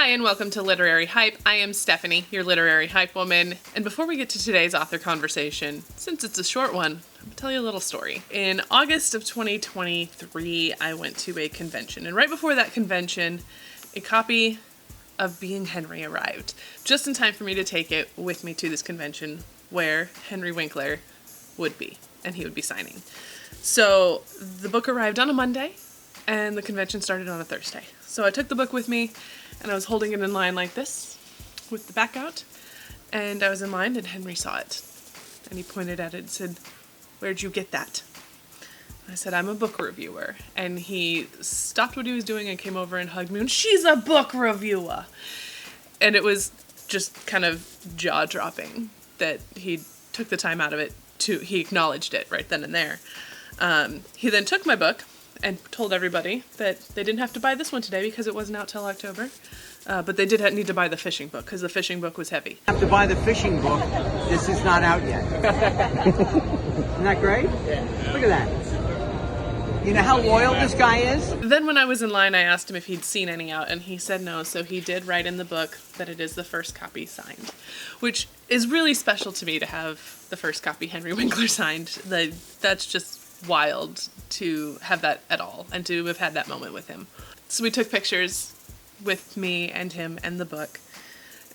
Hi and welcome to Literary Hype. I am Stephanie, your Literary Hype Woman. And before we get to today's author conversation, since it's a short one, I'm gonna tell you a little story. In August of 2023, I went to a convention. And right before that convention, a copy of Being Henry arrived. Just in time for me to take it with me to this convention where Henry Winkler would be. And he would be signing. So the book arrived on a Monday and the convention started on a Thursday. So I took the book with me and I was holding it in line like this with the back out. And I was in line and Henry saw it. And he pointed at it and said, "Where'd you get that?" I said, "I'm a book reviewer." And he stopped what he was doing and came over and hugged me and, "She's a book reviewer." And it was just kind of jaw-dropping that he took the time out of it he acknowledged it right then and there. He then took my book and told everybody that they didn't have to buy this one today because it wasn't out till October. But they did need to buy the fishing book because the fishing book was heavy. Have to buy the fishing book. This is not out yet. Isn't that great? Yeah. Look at that. You know how loyal this guy is? Then when I was in line, I asked him if he'd seen any out, and he said no, so he did write in the book that it is the first copy signed, which is really special to me to have the first copy Henry Winkler signed. That's just wild to have that at all, and to have had that moment with him. So we took pictures with me and him and the book,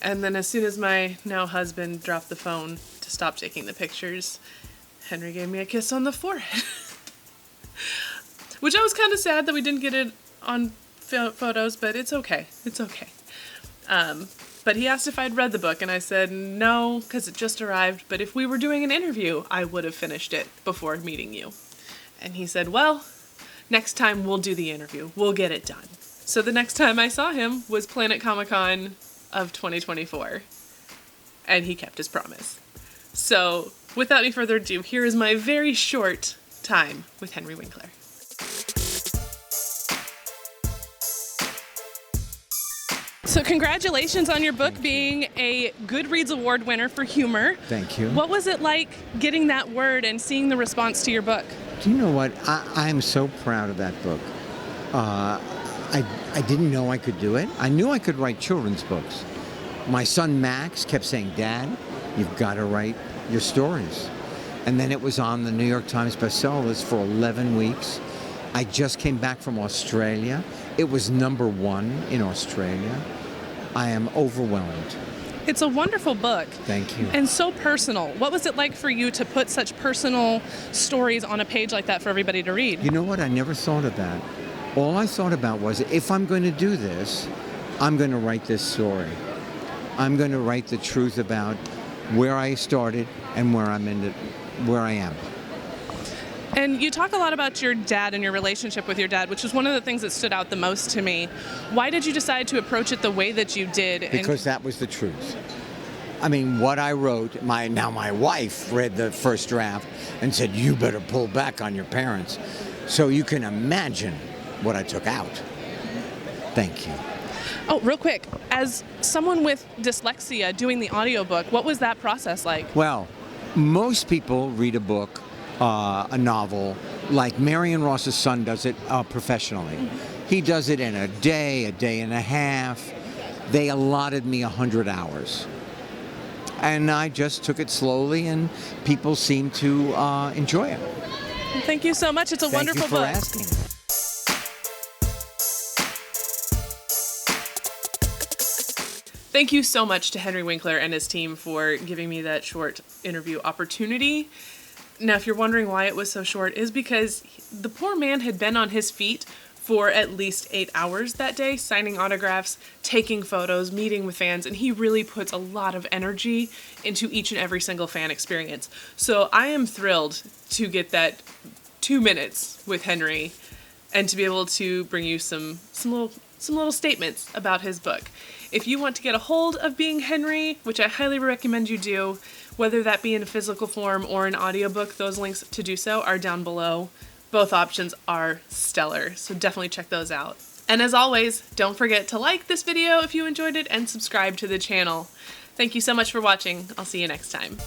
and then as soon as my now husband dropped the phone to stop taking the pictures, Henry gave me a kiss on the forehead. Which I was kind of sad that we didn't get it on photos, but it's okay. It's okay. But he asked if I'd read the book, and I said no, because it just arrived. But if we were doing an interview, I would have finished it before meeting you. And he said, well, next time we'll do the interview. We'll get it done. So the next time I saw him was Planet Comicon of 2024. And he kept his promise. So without any further ado, here is my very short time with Henry Winkler. So congratulations on your book being a Goodreads Award winner for humor. Thank you. What was it like getting that word and seeing the response to your book? Do you know what? I'm so proud of that book. I didn't know I could do it. I knew I could write children's books. My son Max kept saying, "Dad, you've got to write your stories." And then it was on the New York Times bestseller list for 11 weeks. I just came back from Australia. It was #1 in Australia. I am overwhelmed. It's a wonderful book. Thank you. And so personal. What was it like for you to put such personal stories on a page like that for everybody to read? You know what? I never thought of that. All I thought about was, if I'm going to do this, I'm going to write this story. I'm going to write the truth about where I started and where I am. And you talk a lot about your dad and your relationship with your dad, which is one of the things that stood out the most to me. Why did you decide to approach it the way that you did? Because that was the truth. I mean, what I wrote, my wife read the first draft and said, "You better pull back on your parents." So you can imagine what I took out. Thank you. Oh, real quick, as someone with dyslexia doing the audiobook, what was that process like? Well, most people read a book, a novel, like Marion Ross's son does it professionally. He does it in a day and a half. They allotted me 100 hours. And I just took it slowly, and people seem to enjoy it. Thank you so much. It's a wonderful book. Thank you for asking. Thank you so much to Henry Winkler and his team for giving me that short interview opportunity. Now, if you're wondering why it was so short, is because the poor man had been on his feet for at least 8 hours that day, signing autographs, taking photos, meeting with fans, and he really puts a lot of energy into each and every single fan experience. So I am thrilled to get that 2 minutes with Henry and to be able to bring you some little statements about his book. If you want to get a hold of Being Henry, which I highly recommend you do, whether that be in a physical form or an audiobook, those links to do so are down below. Both options are stellar, so definitely check those out. And as always, don't forget to like this video if you enjoyed it and subscribe to the channel. Thank you so much for watching. I'll see you next time.